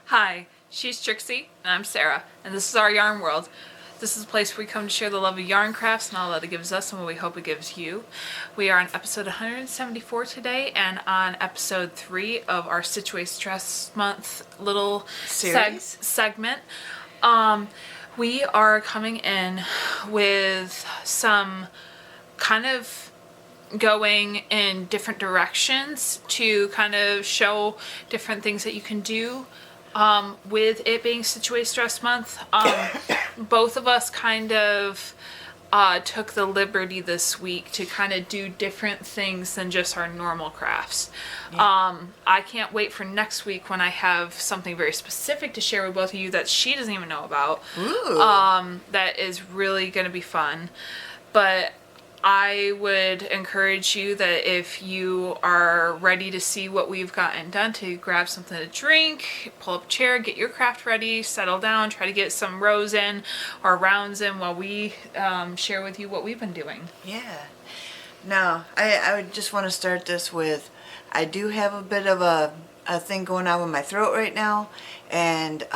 Hi, she's Trixie, and I'm Sarah, and this is our yarn world. This is a place where we come to share the love of yarn crafts and all that it gives us and what we hope it gives you. We are on episode 174 today, and on episode 3 of our Situate Stress Month little segment. We are coming in with some kind of going in different directions to kind of show different things that you can do with it being Situate Stress Month. Both of us kind of took the liberty this week to kind of do different things than just our normal crafts. Yeah. I can't wait for next week when I have something very specific to share with both of you that she doesn't even know about. Ooh. That is really going to be fun. But I would encourage you that if you are ready to see what we've gotten done, to grab something to drink, pull up a chair, get your craft ready, settle down, try to get some rows in or rounds in while we share with you what we've been doing. Yeah. Now, I would just want to start this with, I do have a bit of a thing going on with my throat right now, and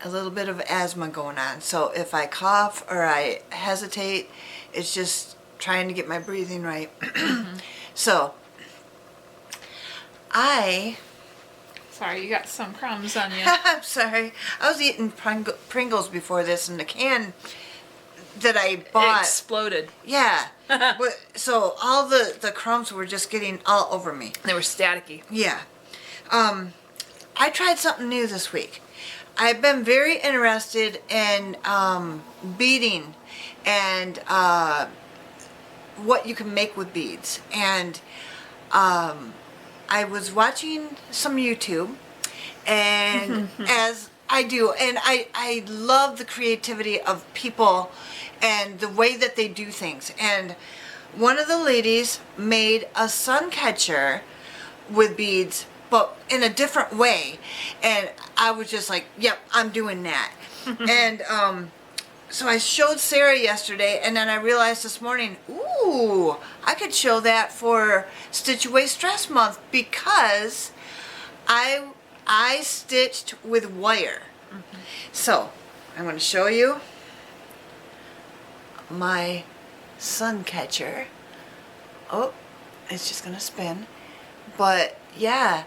a little bit of asthma going on. So if I cough or I hesitate, it's just trying to get my breathing right. So Sorry, you got some crumbs on you. I'm sorry. I was eating Pringles before this, and the can that I bought... It exploded. Yeah. But, so all the crumbs were just getting all over me. They were staticky. Yeah. I tried something new this week. I've been very interested in beading and what you can make with beads. And I was watching some YouTube, and as I do, and I love the creativity of people and the way that they do things. And one of the ladies made a sun catcher with beads, but in a different way, and I was just like, yep, I'm doing that. And so I showed Sarah yesterday, and then I realized this morning, ooh, I could show that for Situate Stress Month, because I stitched with wire. So I'm going to show you my sun catcher. Oh, it's just going to spin. But yeah,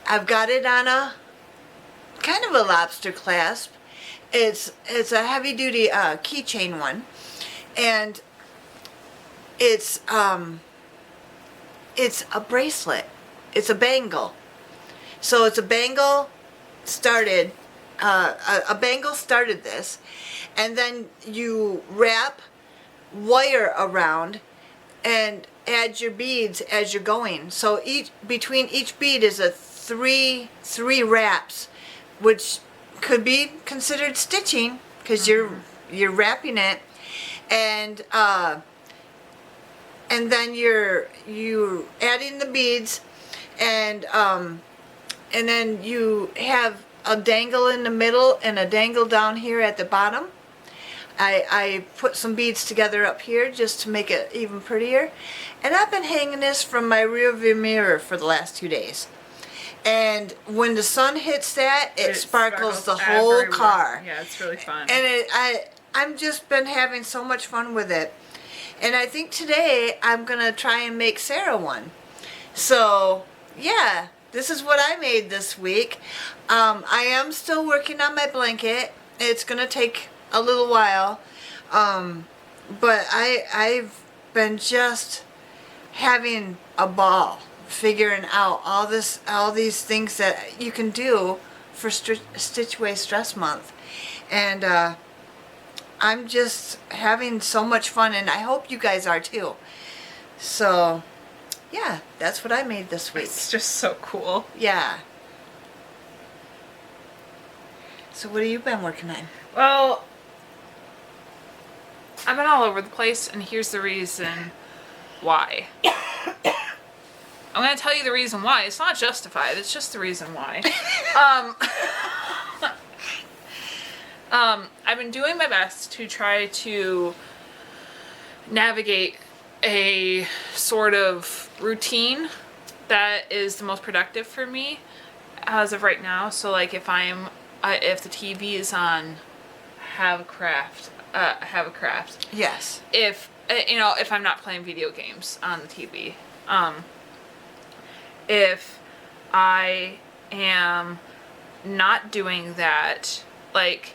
I've got it on a kind of a lobster clasp. It's a heavy duty keychain one, and it's a bracelet. It's a bangle. So it's a bangle started. A bangle started this, and then you wrap wire around and add your beads as you're going. So between each bead is a three wraps, which could be considered stitching, because you're wrapping it, and then you're adding the beads, and then you have a dangle in the middle and a dangle down here at the bottom. I put some beads together up here just to make it even prettier, and I've been hanging this from my rear view mirror for the last 2 days. And when the sun hits that, it sparkles the whole everywhere. Car. Yeah, it's really fun. And I'm just been having so much fun with it. And I think today I'm going to try and make Sarah one. So, yeah, this is what I made this week. I am still working on my blanket. It's going to take a little while. But I've been just having a ball figuring out all these things that you can do for Situate Stress Month, and I'm just having so much fun, and I hope you guys are too. So yeah, that's what I made this week. It's just so cool. Yeah. So what have you been working on? Well, I've been all over the place, and here's the reason why. I'm going to tell you the reason why. It's not justified. It's just the reason why. I've been doing my best to try to navigate a sort of routine that is the most productive for me as of right now. So like if if the TV is on, have a craft. Yes. If if I'm not playing video games on the TV, if I am not doing that, like,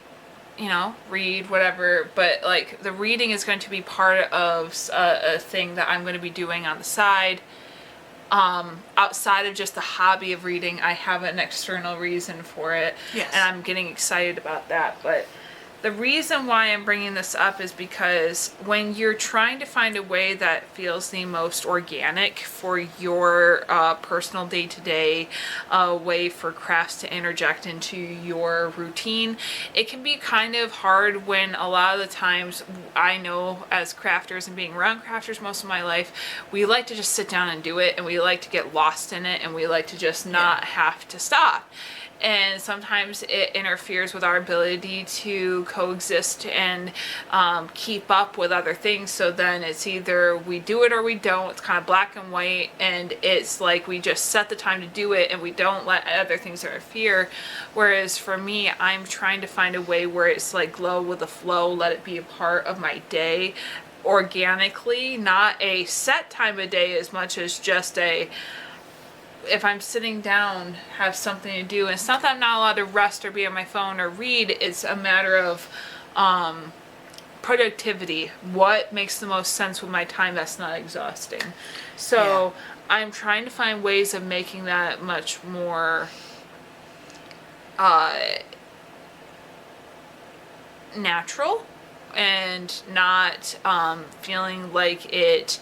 read whatever, but like the reading is going to be part of a thing that I'm going to be doing on the side. Outside of just the hobby of reading, I have an external reason for it. Yes. And I'm getting excited about that. But the reason why I'm bringing this up is because when you're trying to find a way that feels the most organic for your personal day-to-day way for crafts to interject into your routine, it can be kind of hard when a lot of the times, I know as crafters and being around crafters most of my life, we like to just sit down and do it, and we like to get lost in it, and we like to just not have to stop. And sometimes it interferes with our ability to coexist and keep up with other things. So then it's either we do it or we don't. It's kind of black and white, and it's like we just set the time to do it and we don't let other things interfere. Whereas for me, I'm trying to find a way where it's like go with the flow, let it be a part of my day organically, not a set time of day as much as just if I'm sitting down, have something to do. And it's not that I'm not allowed to rest or be on my phone or read. It's a matter of productivity. What makes the most sense with my time that's not exhausting? So I'm trying to find ways of making that much more natural and not feeling like it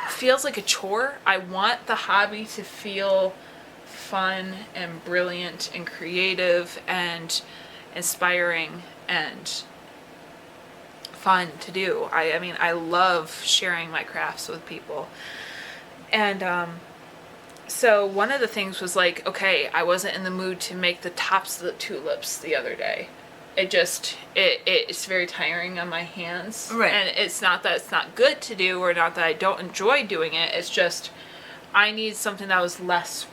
feels like a chore. I want the hobby to feel fun and brilliant and creative and inspiring and fun to do. I mean, I love sharing my crafts with people. And so one of the things was like, okay, I wasn't in the mood to make the tops of the tulips the other day. It's very tiring on my hands. Right. And it's not that it's not good to do or not that I don't enjoy doing it. It's just I need something that was less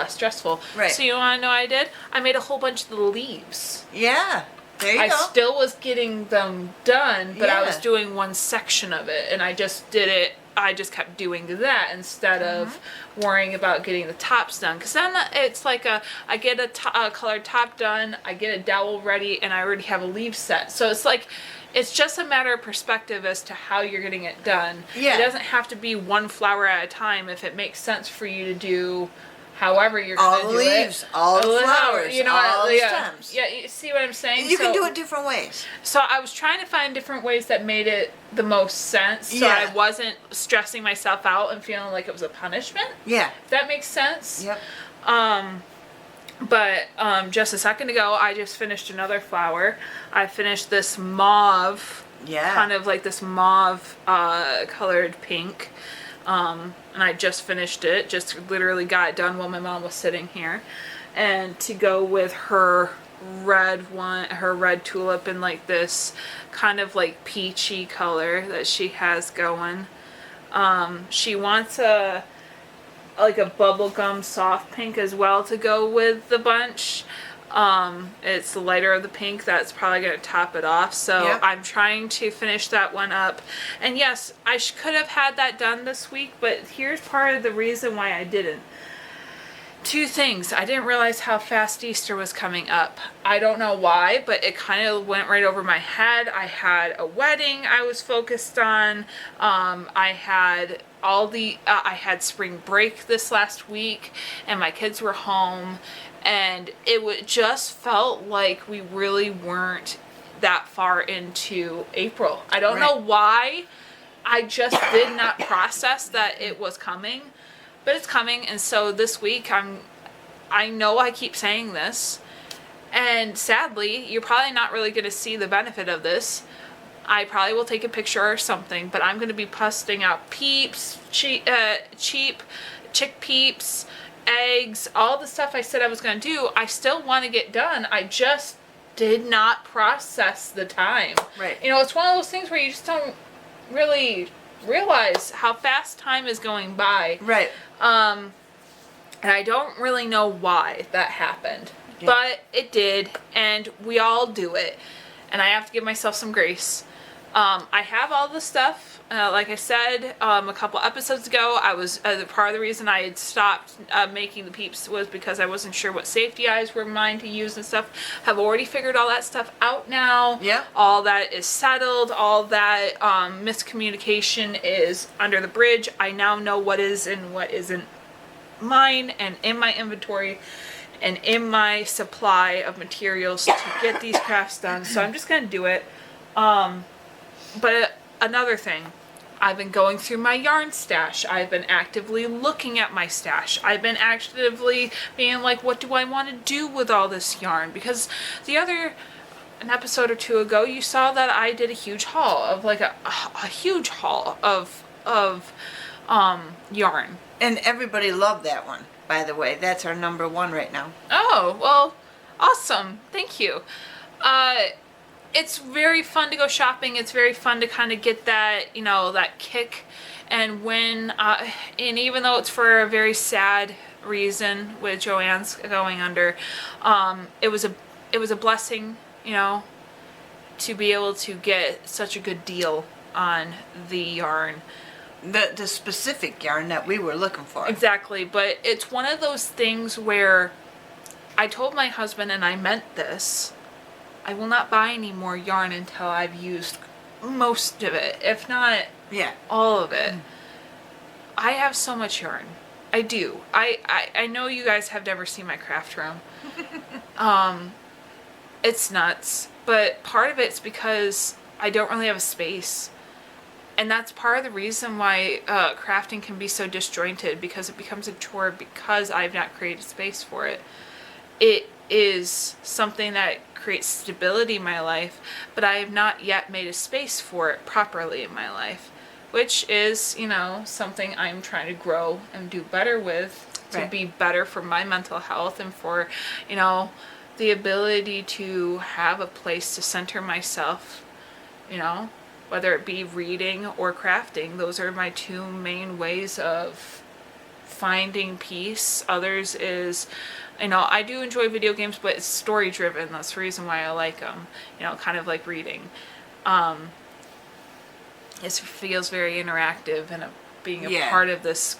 stressful. Right. So you want to know what I did? I made a whole bunch of the leaves. Yeah. There you I go. still was getting them done, but I was Yeah. doing one section of it, and I just did it. I just kept doing that instead of worrying about getting the tops done. Because then it's like I get a colored top done, I get a dowel ready, and I already have a leaf set. So it's like, it's just a matter of perspective as to how you're getting it done. Yeah. It doesn't have to be one flower at a time if it makes sense for you to do however you're all going the to do leaves, it. all the flowers, all the stems. Yeah, you see what I'm saying? You can do it different ways. So I was trying to find different ways that made it the most sense, so Yeah. I wasn't stressing myself out and feeling like it was a punishment. Yeah. If that makes sense. Yep. But just a second ago, I just finished another flower. I finished this mauve, kind of like this mauve colored pink. And I just finished it, just literally got it done while my mom was sitting here. And to go with her red tulip in like this kind of like peachy color that she has going. She wants a bubblegum soft pink as well to go with the bunch. It's the lighter of the pink that's probably going to top it off. So I'm trying to finish that one up. And yes, I could have had that done this week, but here's part of the reason why I didn't. Two things. I didn't realize how fast Easter was coming up. I don't know why, but it kind of went right over my head. I had a wedding I was focused on. I had I had spring break this last week, and my kids were home. And it just felt like we really weren't that far into April. I don't know why. I just did not process that it was coming. But it's coming. And so this week, I know I keep saying this. And sadly, you're probably not really going to see the benefit of this. I probably will take a picture or something. But I'm going to be posting out peeps, cheap chick peeps, eggs, all the stuff I said I was going to do. I still want to get done. I just did not process the time. Right. It's one of those things where you just don't really realize how fast time is going by. Right. And I don't really know why that happened. Yeah. But it did, and we all do it. And I have to give myself some grace. I have all the stuff. Like I said a couple episodes ago, I was part of the reason I had stopped making the peeps was because I wasn't sure what safety eyes were mine to use and stuff. Have already figured all that stuff out now. Yeah. All that is settled. All that miscommunication is under the bridge. I now know what is and what isn't mine and in my inventory and in my supply of materials to get these crafts done. So I'm just gonna do it. But another thing, I've been going through my yarn stash. I've been actively looking at my stash. I've been actively being like, what do I want to do with all this yarn? Because an episode or two ago, you saw that I did a huge haul of like a huge haul of yarn. And everybody loved that one, by the way. That's our number one right now. Oh, well, awesome. Thank you. It's very fun to go shopping. It's very fun to kind of get that, that kick. And when, and even though it's for a very sad reason with Joanne's going under, it was a blessing, to be able to get such a good deal on the yarn. The specific yarn that we were looking for. Exactly, but it's one of those things where I told my husband, and I meant this, I will not buy any more yarn until I've used most of it, if not all of it. I have so much yarn. I do. I know you guys have never seen my craft room. It's nuts, but part of it's because I don't really have a space. And that's part of the reason why crafting can be so disjointed, because it becomes a chore because I've not created space for it. It is something that creates stability in my life, but I have not yet made a space for it properly in my life, which is, something I'm trying to grow and do better with to be better for my mental health and for, the ability to have a place to center myself, whether it be reading or crafting. Those are my two main ways of finding peace. Others is, I do enjoy video games, but it's story driven. That's the reason why I like them. Kind of like reading. It feels very interactive and being a part of this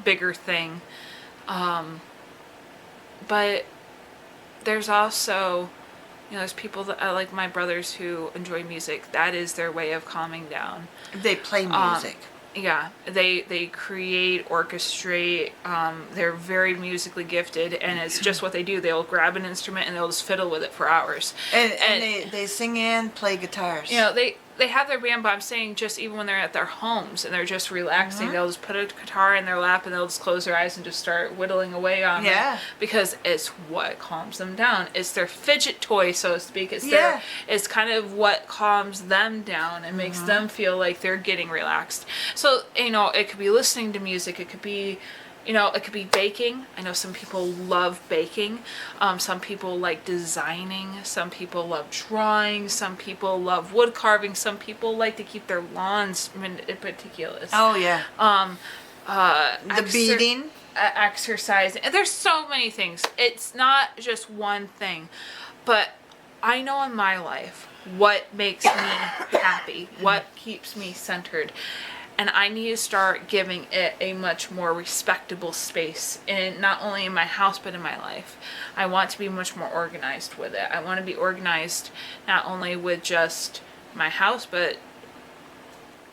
bigger thing. But there's also, there's people that like my brothers who enjoy music. That is their way of calming down. They play music. Yeah, they create, orchestrate. They're very musically gifted, and it's just what they do. They'll grab an instrument and they'll just fiddle with it for hours. And they sing and play guitars. They have their band, but I'm saying just even when they're at their homes and they're just relaxing, they'll just put a guitar in their lap and they'll just close their eyes and just start whittling away on it. Because it's what calms them down. It's their fidget toy, so to speak. It's kind of what calms them down and makes them feel like they're getting relaxed. So, it could be listening to music. It could be, it could be baking. I know some people love baking. Some people like designing. Some people love drawing. Some people love wood carving. Some people like to keep their lawns meticulous. Oh, yeah. The beading. Exercise. There's so many things. It's not just one thing. But I know in my life what makes me happy, what keeps me centered. And I need to start giving it a much more respectable space, not only in my house, but in my life. I want to be much more organized with it. I want to be organized not only with just my house, but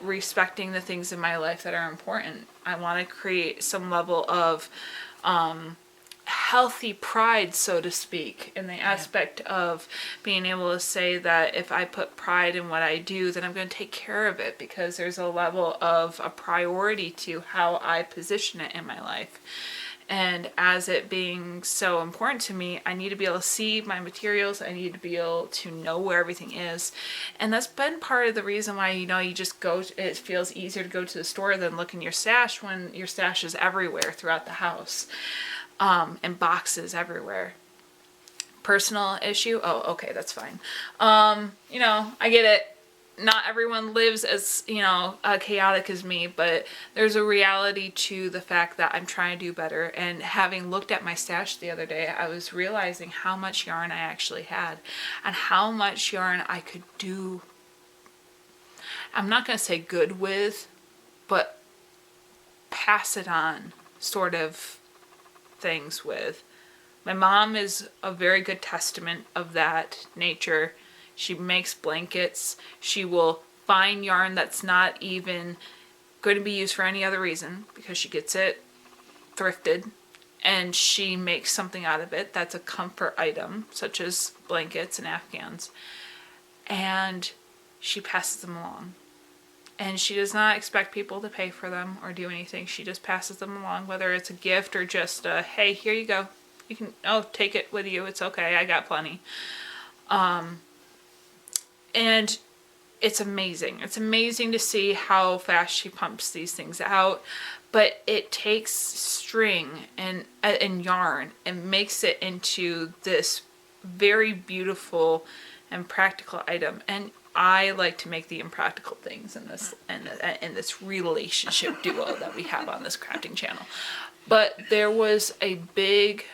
respecting the things in my life that are important. I want to create some level of healthy pride, so to speak, in the aspect of being able to say that if I put pride in what I do, then I'm going to take care of it, because there's a level of a priority to how I position it in my life. And as it being so important to me, I need to be able to see my materials. I need to be able to know where everything is. And that's been part of the reason why, you just go, it feels easier to go to the store than look in your stash when your stash is everywhere throughout the house. And boxes everywhere. Personal issue? Oh, okay, that's fine. I get it. not everyone lives as, chaotic as me, but there's a reality to the fact that I'm trying to do better. And having looked at my stash the other day, I was realizing how much yarn I actually had and how much yarn I could do. I'm not going to say good with, but pass it on sort of things with. My mom is a very good testament of that nature. She makes blankets. She will find yarn that's not even going to be used for any other reason because she gets it thrifted, and she makes something out of it that's a comfort item, such as blankets and afghans, and she passes them along. And she does not expect people to pay for them or do anything. She just passes them along, whether it's a gift or just a, hey, here you go. You can, take it with you. It's okay. I got plenty. And it's amazing. It's amazing to see how fast she pumps these things out. But it takes string and yarn and makes it into this very beautiful and practical item. And I like to make the impractical things in this relationship duo that we have on this crafting channel. But there was a big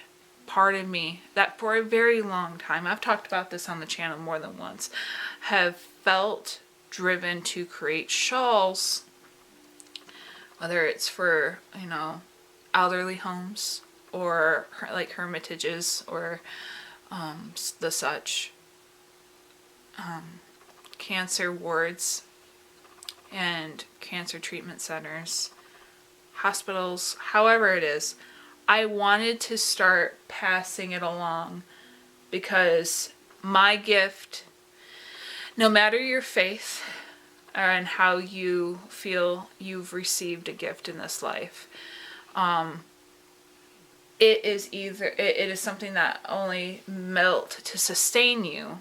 part of me that for a very long time, I've talked about this on the channel more than once, have felt driven to create shawls, whether it's for, elderly homes or like hermitages or the such, cancer wards and cancer treatment centers, hospitals, however it is. I wanted to start passing it along because my gift, no matter your faith and how you feel you've received a gift in this life, it is something that only meant to sustain you,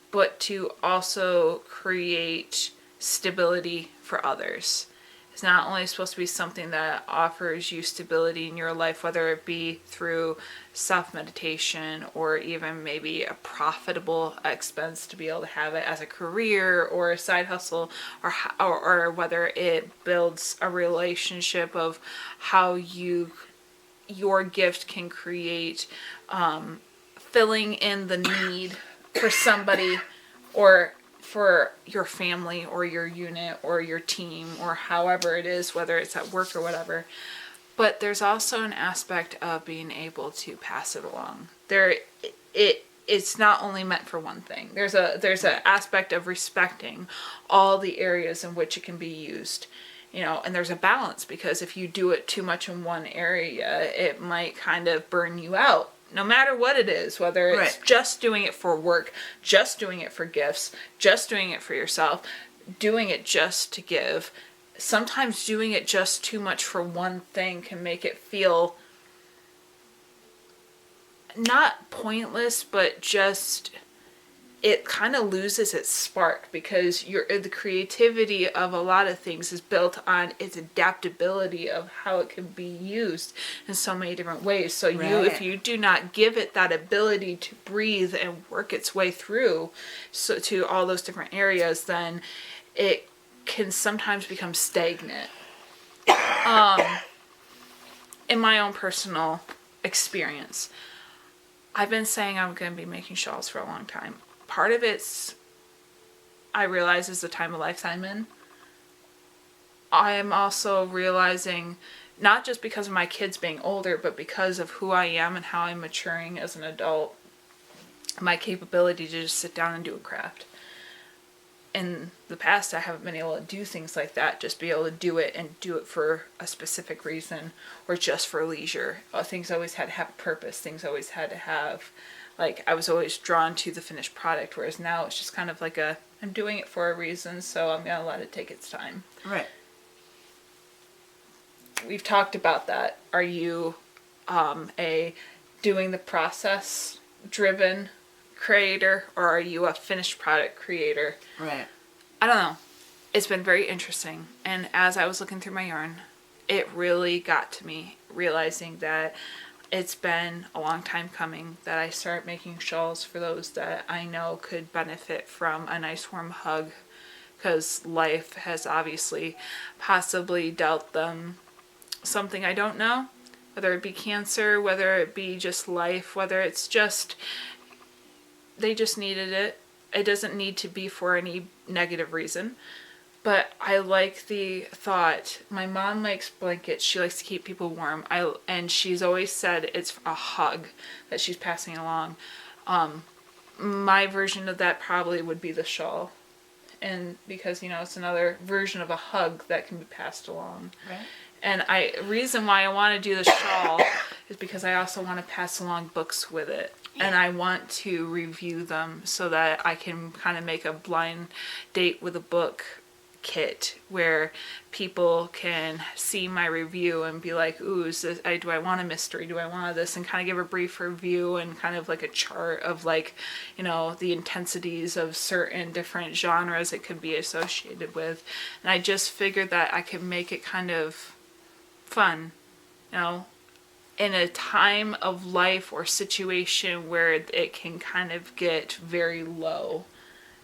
but to also create stability for others. It's not only supposed to be something that offers you stability in your life, whether it be through self-meditation or even maybe a profitable expense to be able to have it as a career or a side hustle, or whether it builds a relationship of how your gift can create filling in the need for somebody or for your family or your unit or your team or however it is, whether it's at work or whatever. But there's also an aspect of being able to pass it along. It's not only meant for one thing. There's an aspect of respecting all the areas in which it can be used. And there's a balance, because if you do it too much in one area, it might kind of burn you out. No matter what it is, whether it's just doing it for work, just doing it for gifts, just doing it for yourself, doing it just to give. Sometimes doing it just too much for one thing can make it feel not pointless, but just it kind of loses its spark, because the creativity of a lot of things is built on its adaptability of how it can be used in so many different ways. So if you do not give it that ability to breathe and work its way through to all those different areas, then it can sometimes become stagnant. In my own personal experience, I've been saying I'm going to be making shawls for a long time. Part of it's, I realize, is the time of life I'm in. I am also realizing, not just because of my kids being older, but because of who I am and how I'm maturing as an adult, my capability to just sit down and do a craft. In the past, I haven't been able to do things like that, just be able to do it and do it for a specific reason or just for leisure. Things always had to have a purpose. Things always had to have, I was always drawn to the finished product, whereas now it's just kind of like I'm doing it for a reason, so I'm going to let it take its time. Right. We've talked about that. Are you a doing the process driven creator, or are you a finished product creator? Right. I don't know. It's been very interesting. And as I was looking through my yarn, it really got to me, realizing that it's been a long time coming that I start making shawls for those that I know could benefit from a nice warm hug because life has obviously possibly dealt them something I don't know, whether it be cancer, whether it be just life, whether it's just they just needed it. It doesn't need to be for any negative reason. But I like the thought. My mom makes blankets. She likes to keep people warm. And she's always said it's a hug that she's passing along. My version of that probably would be the shawl. And because, it's another version of a hug that can be passed along. Right. And reason why I want to do the shawl is because I also want to pass along books with it. Yeah. And I want to review them so that I can kind of make a blind date with a book kit where people can see my review and be like, ooh, do I want a mystery? Do I want this? And kind of give a brief review and kind of like a chart of like, the intensities of certain different genres it could be associated with. And I just figured that I could make it kind of fun, in a time of life or situation where it can kind of get very low.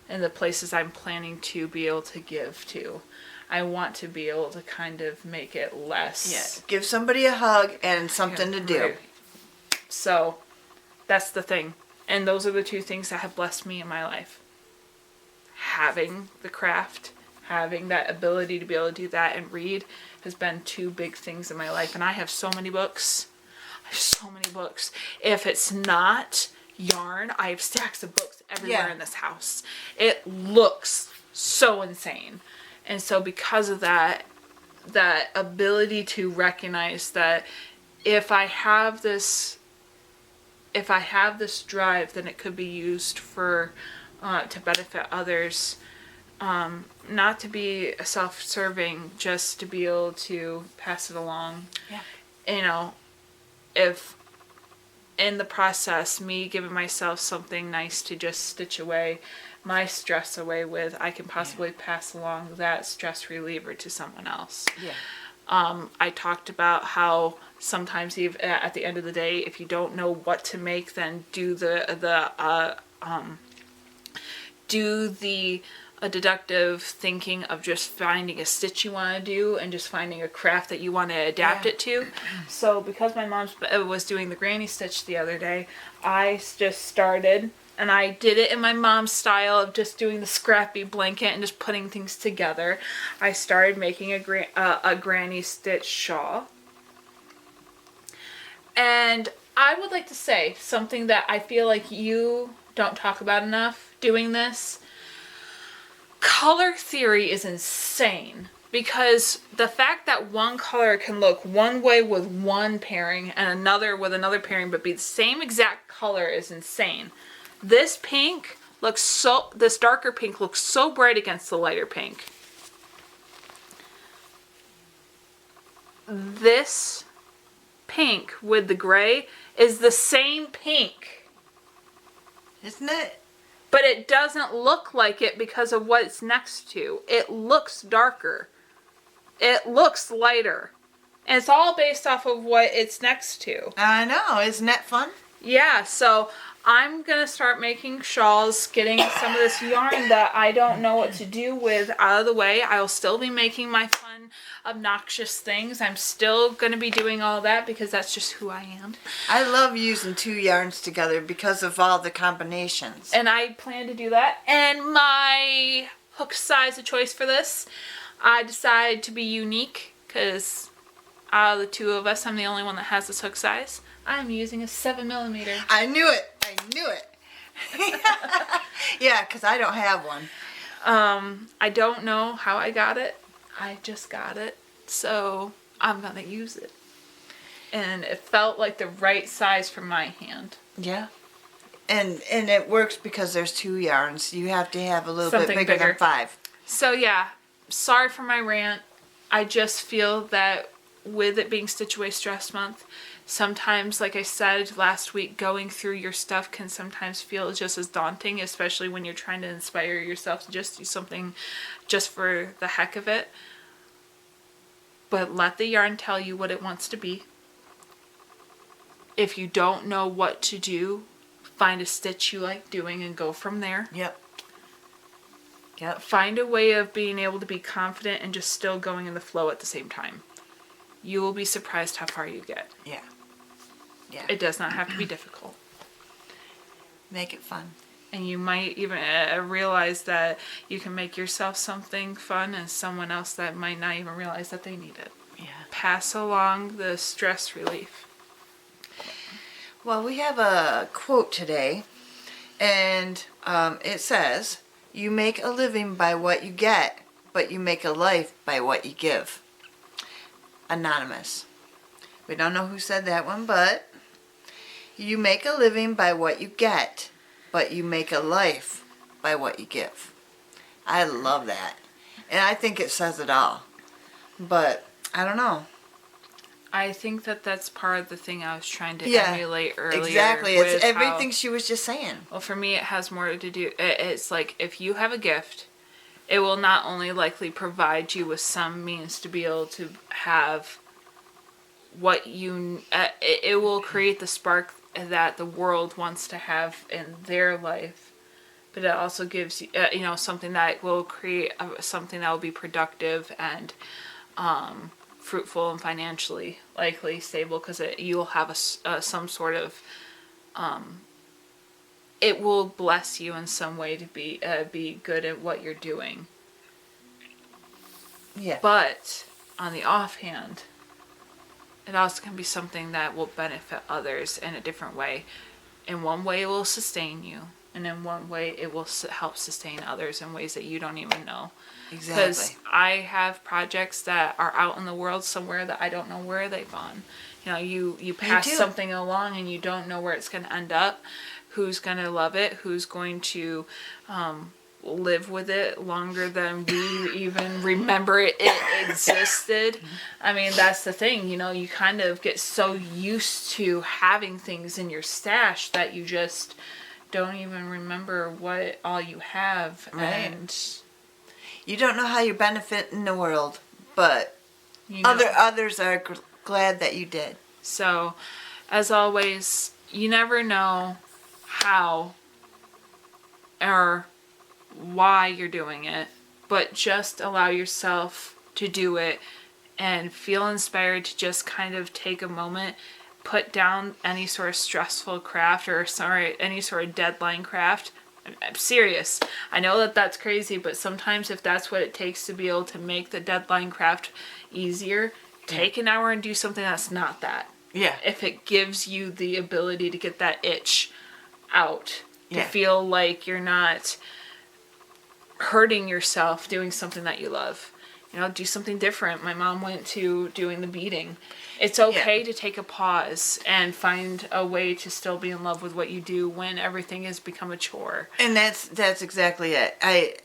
And the places I'm planning to be able to give to, I want to be able to kind of make it less. Yeah, give somebody a hug and something to do. Right. So, that's the thing. And those are the two things that have blessed me in my life. Having the craft, having that ability to be able to do that and read has been two big things in my life. And I have so many books. If it's not yarn, I have stacks of books everywhere in this house. It looks so insane. And so because of that ability to recognize that if I have this drive, then it could be used for to benefit others, not to be self-serving, just to be able to pass it along. If in the process, me giving myself something nice to just stitch away my stress away with, I can possibly pass along that stress reliever to someone else. Yeah. I talked about how sometimes at the end of the day, if you don't know what to make, then do a deductive thinking of just finding a stitch you want to do and just finding a craft that you want to adapt it to. So because my mom was doing the granny stitch the other day, I just started, and I did it in my mom's style of just doing the scrappy blanket and just putting things together. I started making a granny stitch shawl. And I would like to say something that I feel like you don't talk about enough doing this. Color theory is insane, because the fact that one color can look one way with one pairing and another with another pairing but be the same exact color is insane. This darker pink looks so bright against the lighter pink. This pink with the gray is the same pink. Isn't it? But it doesn't look like it because of what it's next to. It looks darker. It looks lighter. And it's all based off of what it's next to. I know. Isn't that fun? Yeah, so I'm going to start making shawls, getting some of this yarn that I don't know what to do with out of the way. I'll still be making my fun, obnoxious things. I'm still going to be doing all that because that's just who I am. I love using two yarns together because of all the combinations. And I plan to do that. And my hook size of choice for this, I decided to be unique because out of the two of us, I'm the only one that has this hook size. I'm using a 7mm. I knew it. Yeah, because I don't have one. I don't know how I got it. I just got it. So I'm going to use it. And it felt like the right size for my hand. Yeah. And it works because there's two yarns. You have to have a little Something bit bigger than 5. So yeah, sorry for my rant. I just feel that with it being Stitch Away Stress Month, sometimes, like I said last week, going through your stuff can sometimes feel just as daunting, especially when you're trying to inspire yourself to just do something just for the heck of it. But let the yarn tell you what it wants to be. If you don't know what to do, find a stitch you like doing and go from there. Yep. Yep. Find a way of being able to be confident and just still going in the flow at the same time. You will be surprised how far you get. Yeah. Yeah. It does not have to be difficult. Make it fun. And you might even realize that you can make yourself something fun and someone else that might not even realize that they need it. Yeah. Pass along the stress relief. Well, we have a quote today, and it says, "You make a living by what you get, but you make a life by what you give." Anonymous. We don't know who said that one, but you make a living by what you get, but you make a life by what you give. I love that. And I think it says it all. But I don't know. I think that that's part of the thing I was trying to Yeah, emulate earlier. exactly. It's with everything how, she was just saying. well, for me, it has more to do. It's like if you have a gift, it will not only likely provide you with some means to be able to have what you. It will create the spark that the world wants to have in their life, but it also gives you, something that will create something that will be productive and fruitful and financially likely stable, because you'll have some sort of it will bless you in some way to be good at what you're doing. Yeah. But on the offhand, it also can be something that will benefit others in a different way. In one way, it will sustain you, and in one way, it will help sustain others in ways that you don't even know. Exactly. Because I have projects that are out in the world somewhere that I don't know where they've gone. You pass something along and you don't know where it's going to end up, who's going to love it, who's going to live with it longer than we even remember it existed. I mean, that's the thing, you kind of get so used to having things in your stash that you just don't even remember what all you have. Right. And you don't know how you benefit in the world, but others are glad that you did. So, as always, you never know how or why you're doing it, but just allow yourself to do it and feel inspired to just kind of take a moment, put down any sort of stressful craft or any sort of deadline craft. I'm serious. I know that that's crazy, but sometimes if that's what it takes to be able to make the deadline craft easier, take an hour and do something that's not that. Yeah. If it gives you the ability to get that itch out, to feel like you're not hurting yourself doing something that you love. Do something different. My mom went to doing the beading. It's okay to take a pause and find a way to still be in love with what you do when everything has become a chore. And that's exactly it.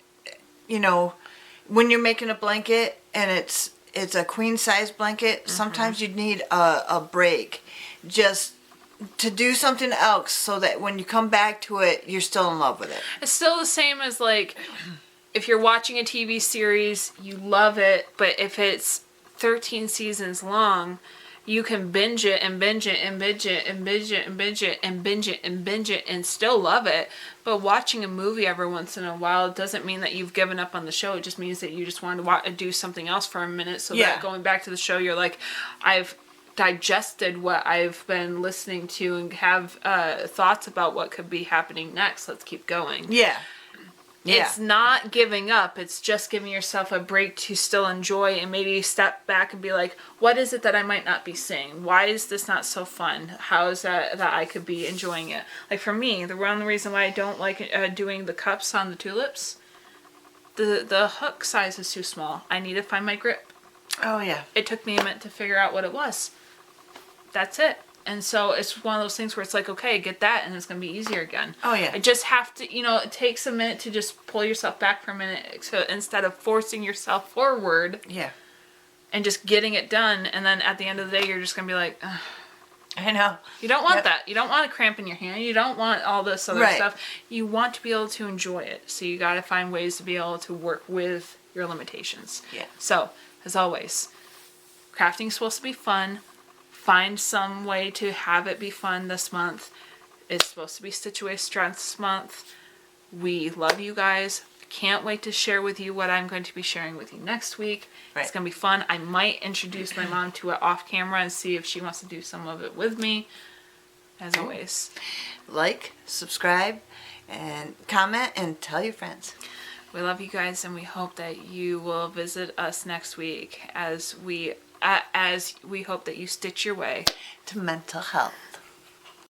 When you're making a blanket and it's a queen size blanket, sometimes you need a break, just to do something else, so that when you come back to it, you're still in love with it. It's still the same as like if you're watching a TV series, you love it, but if it's 13 seasons long, you can binge it and binge it and binge it and binge it and binge it and binge it and binge it and still love it. But watching a movie every once in a while doesn't mean that you've given up on the show. It just means that you just want to do something else for a minute, so that going back to the show, you're like, I've digested what I've been listening to and have thoughts about what could be happening next. Let's keep going. Yeah. It's not giving up. It's just giving yourself a break to still enjoy and maybe step back and be like, what is it that I might not be seeing? Why is this not so fun? How is that I could be enjoying it? Like for me, the one reason why I don't like doing the cups on the tulips, the hook size is too small. I need to find my grip. Oh, yeah. It took me a minute to figure out what it was. That's it. And so it's one of those things where it's like, okay, get that, and it's going to be easier again. Oh, yeah. I just have to, it takes a minute to just pull yourself back for a minute. So instead of forcing yourself forward. Yeah. And just getting it done, and then at the end of the day, you're just going to be like, ugh. I know. You don't want that. You don't want a cramp in your hand. You don't want all this other stuff. You want to be able to enjoy it. So you got to find ways to be able to work with your limitations. Yeah. So, as always, crafting is supposed to be fun. Find some way to have it be fun this month. It's supposed to be Stitch Away Strengths month. We love you guys. can't wait to share with you what I'm going to be sharing with you next week. Right. It's going to be fun. I might introduce my mom to it off camera and see if she wants to do some of it with me. As always. Like, subscribe, and comment, and tell your friends. We love you guys, and we hope that you will visit us next week as we hope that you stitch your way To mental health.